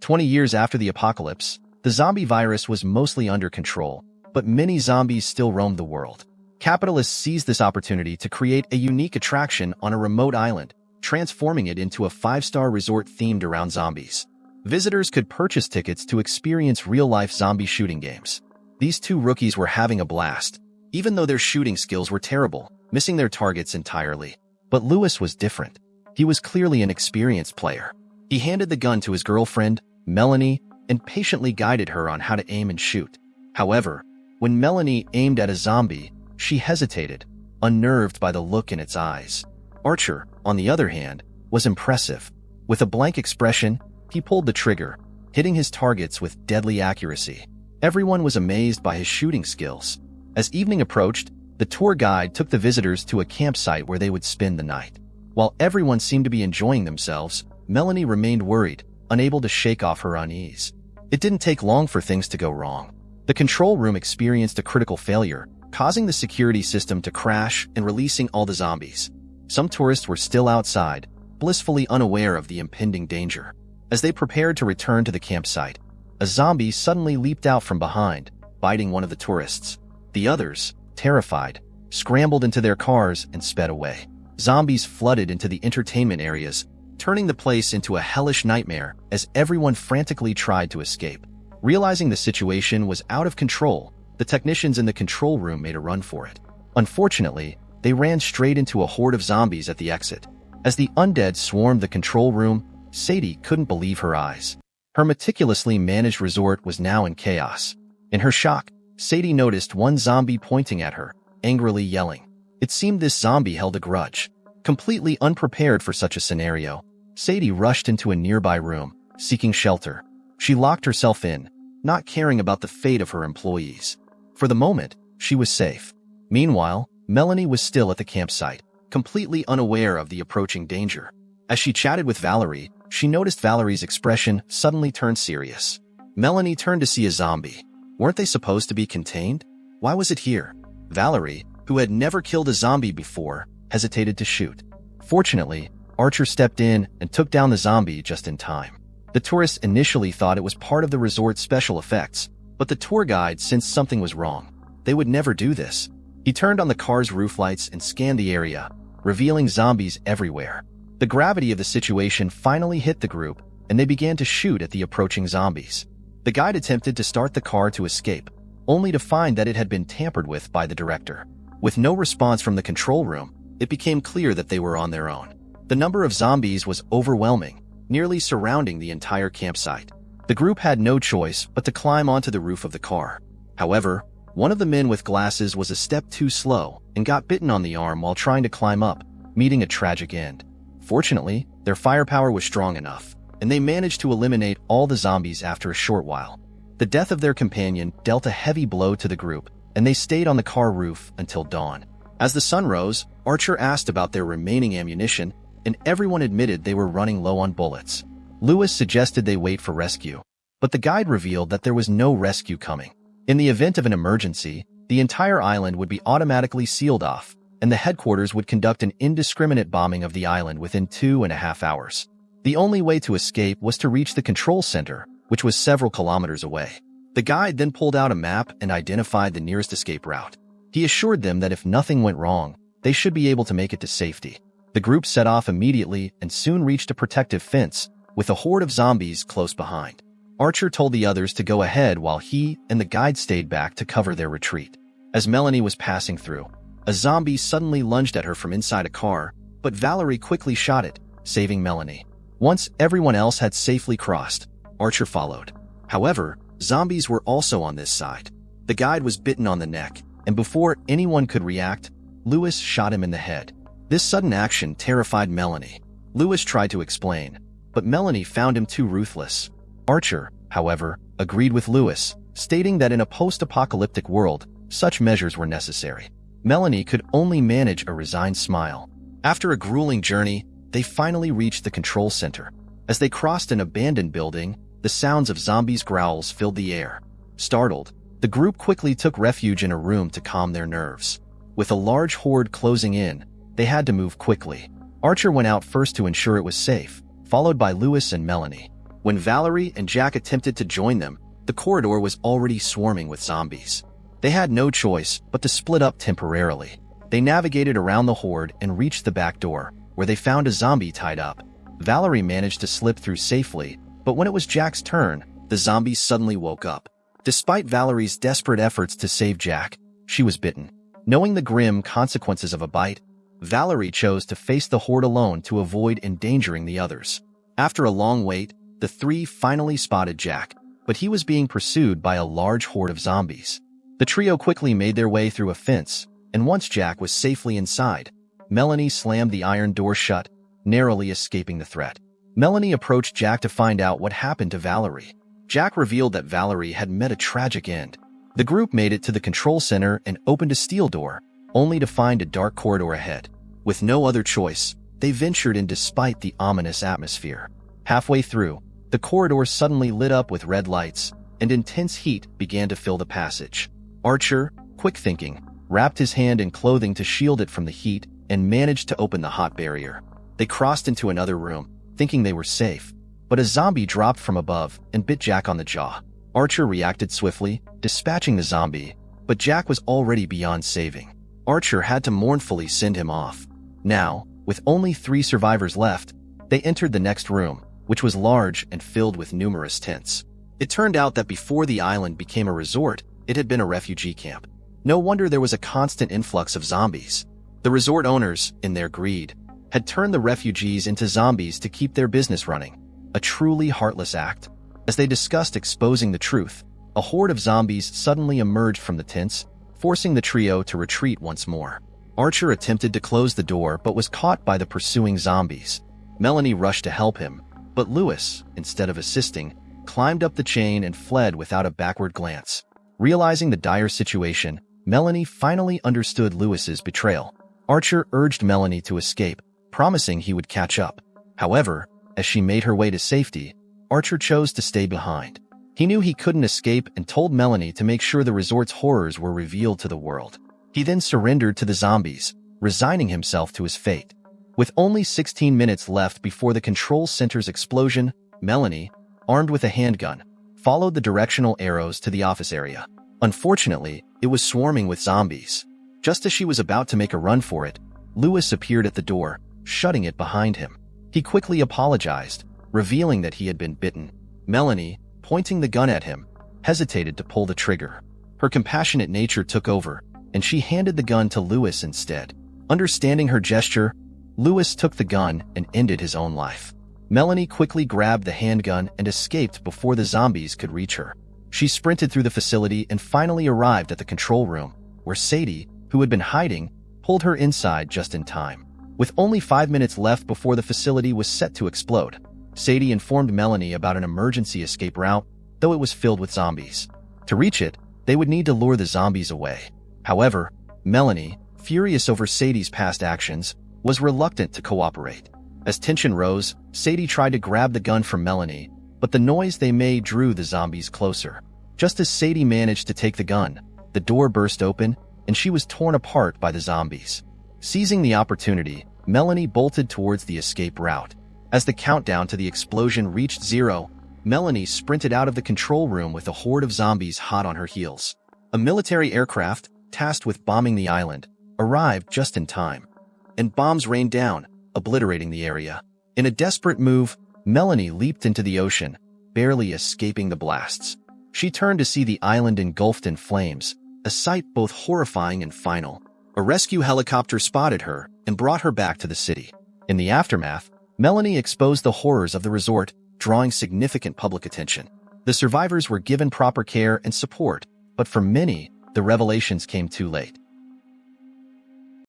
20 years after the apocalypse, the zombie virus was mostly under control, but many zombies still roamed the world. Capitalists seized this opportunity to create a unique attraction on a remote island, transforming it into a 5-star resort themed around zombies. Visitors could purchase tickets to experience real-life zombie shooting games. These two rookies were having a blast, even though their shooting skills were terrible, missing their targets entirely. But Lewis was different. He was clearly an experienced player. He handed the gun to his girlfriend, Melanie, and patiently guided her on how to aim and shoot. However, when Melanie aimed at a zombie, she hesitated, unnerved by the look in its eyes. Archer, on the other hand, was impressive. With a blank expression, he pulled the trigger, hitting his targets with deadly accuracy. Everyone was amazed by his shooting skills. As evening approached, the tour guide took the visitors to a campsite where they would spend the night. While everyone seemed to be enjoying themselves, Melanie remained worried, unable to shake off her unease. It didn't take long for things to go wrong. The control room experienced a critical failure, causing the security system to crash and releasing all the zombies. Some tourists were still outside, blissfully unaware of the impending danger. As they prepared to return to the campsite, a zombie suddenly leaped out from behind, biting one of the tourists. The others, terrified, scrambled into their cars and sped away. Zombies flooded into the entertainment areas, turning the place into a hellish nightmare as everyone frantically tried to escape. Realizing the situation was out of control, the technicians in the control room made a run for it. Unfortunately, they ran straight into a horde of zombies at the exit. As the undead swarmed the control room, Sadie couldn't believe her eyes. Her meticulously managed resort was now in chaos. In her shock, Sadie noticed one zombie pointing at her, angrily yelling. It seemed this zombie held a grudge. Completely unprepared for such a scenario, Sadie rushed into a nearby room, seeking shelter. She locked herself in, not caring about the fate of her employees. For the moment, she was safe. Meanwhile, Melanie was still at the campsite, completely unaware of the approaching danger. As she chatted with Valerie, she noticed Valerie's expression suddenly turned serious. Melanie turned to see a zombie. Weren't they supposed to be contained? Why was it here? Valerie, who had never killed a zombie before, hesitated to shoot. Fortunately, Archer stepped in and took down the zombie just in time. The tourists initially thought it was part of the resort's special effects, but the tour guide sensed something was wrong. They would never do this. He turned on the car's roof lights and scanned the area, revealing zombies everywhere. The gravity of the situation finally hit the group, and they began to shoot at the approaching zombies. The guide attempted to start the car to escape, only to find that it had been tampered with by the director. With no response from the control room, it became clear that they were on their own. The number of zombies was overwhelming, nearly surrounding the entire campsite. The group had no choice but to climb onto the roof of the car. However, one of the men with glasses was a step too slow and got bitten on the arm while trying to climb up, meeting a tragic end. Fortunately, their firepower was strong enough, and they managed to eliminate all the zombies after a short while. The death of their companion dealt a heavy blow to the group, and they stayed on the car roof until dawn. As the sun rose, Archer asked about their remaining ammunition, and everyone admitted they were running low on bullets. Lewis suggested they wait for rescue, but the guide revealed that there was no rescue coming. In the event of an emergency, the entire island would be automatically sealed off, and the headquarters would conduct an indiscriminate bombing of the island within 2.5 hours. The only way to escape was to reach the control center, which was several kilometers away. The guide then pulled out a map and identified the nearest escape route. He assured them that if nothing went wrong, they should be able to make it to safety. The group set off immediately and soon reached a protective fence, with a horde of zombies close behind. Archer told the others to go ahead while he and the guide stayed back to cover their retreat. As Melanie was passing through, a zombie suddenly lunged at her from inside a car, but Valerie quickly shot it, saving Melanie. Once everyone else had safely crossed, Archer followed. However, zombies were also on this side. The guide was bitten on the neck, and before anyone could react, Lewis shot him in the head. This sudden action terrified Melanie. Lewis tried to explain, but Melanie found him too ruthless. Archer, however, agreed with Lewis, stating that in a post-apocalyptic world, such measures were necessary. Melanie could only manage a resigned smile. After a grueling journey, they finally reached the control center. As they crossed an abandoned building, the sounds of zombies' growls filled the air. Startled, the group quickly took refuge in a room to calm their nerves. With a large horde closing in, they had to move quickly. Archer went out first to ensure it was safe, followed by Lewis and Melanie. When Valerie and Jack attempted to join them, the corridor was already swarming with zombies. They had no choice but to split up temporarily. They navigated around the horde and reached the back door, where they found a zombie tied up. Valerie managed to slip through safely, but when it was Jack's turn, the zombies suddenly woke up. Despite Valerie's desperate efforts to save Jack, she was bitten. Knowing the grim consequences of a bite, Valerie chose to face the horde alone to avoid endangering the others. After a long wait, the three finally spotted Jack, but he was being pursued by a large horde of zombies. The trio quickly made their way through a fence, and once Jack was safely inside, Melanie slammed the iron door shut, narrowly escaping the threat. Melanie approached Jack to find out what happened to Valerie. Jack revealed that Valerie had met a tragic end. The group made it to the control center and opened a steel door, only to find a dark corridor ahead. With no other choice, they ventured in despite the ominous atmosphere. Halfway through, the corridor suddenly lit up with red lights, and intense heat began to fill the passage. Archer, quick thinking, wrapped his hand in clothing to shield it from the heat and managed to open the hot barrier. They crossed into another room, thinking they were safe, but a zombie dropped from above and bit Jack on the jaw. Archer reacted swiftly, dispatching the zombie, but Jack was already beyond saving. Archer had to mournfully send him off. Now, with only 3 survivors left, they entered the next room, which was large and filled with numerous tents. It turned out that before the island became a resort, it had been a refugee camp. No wonder there was a constant influx of zombies. The resort owners, in their greed, had turned the refugees into zombies to keep their business running. A truly heartless act. As they discussed exposing the truth, a horde of zombies suddenly emerged from the tents, forcing the trio to retreat once more. Archer attempted to close the door but was caught by the pursuing zombies. Melanie rushed to help him, but Lewis, instead of assisting, climbed up the chain and fled without a backward glance. Realizing the dire situation, Melanie finally understood Lewis's betrayal. Archer urged Melanie to escape, promising he would catch up. However, as she made her way to safety, Archer chose to stay behind. He knew he couldn't escape and told Melanie to make sure the resort's horrors were revealed to the world. He then surrendered to the zombies, resigning himself to his fate. With only 16 minutes left before the control center's explosion, Melanie, armed with a handgun, followed the directional arrows to the office area. Unfortunately, it was swarming with zombies. Just as she was about to make a run for it, Lewis appeared at the door, shutting it behind him. He quickly apologized, revealing that he had been bitten. Melanie, pointing the gun at him, hesitated to pull the trigger. Her compassionate nature took over, and she handed the gun to Lewis instead. Understanding her gesture, Lewis took the gun and ended his own life. Melanie quickly grabbed the handgun and escaped before the zombies could reach her. She sprinted through the facility and finally arrived at the control room, where Sadie, who had been hiding, pulled her inside just in time. With only 5 minutes left before the facility was set to explode, Sadie informed Melanie about an emergency escape route, though it was filled with zombies. To reach it, they would need to lure the zombies away. However, Melanie, furious over Sadie's past actions, was reluctant to cooperate. As tension rose, Sadie tried to grab the gun from Melanie, but the noise they made drew the zombies closer. Just as Sadie managed to take the gun, the door burst open, and she was torn apart by the zombies. Seizing the opportunity, Melanie bolted towards the escape route. As the countdown to the explosion reached 0, Melanie sprinted out of the control room with a horde of zombies hot on her heels. A military aircraft, tasked with bombing the island, arrived just in time, and bombs rained down, obliterating the area. In a desperate move, Melanie leaped into the ocean, barely escaping the blasts. She turned to see the island engulfed in flames, a sight both horrifying and final. A rescue helicopter spotted her and brought her back to the city. In the aftermath, Melanie exposed the horrors of the resort, drawing significant public attention. The survivors were given proper care and support, but for many, the revelations came too late.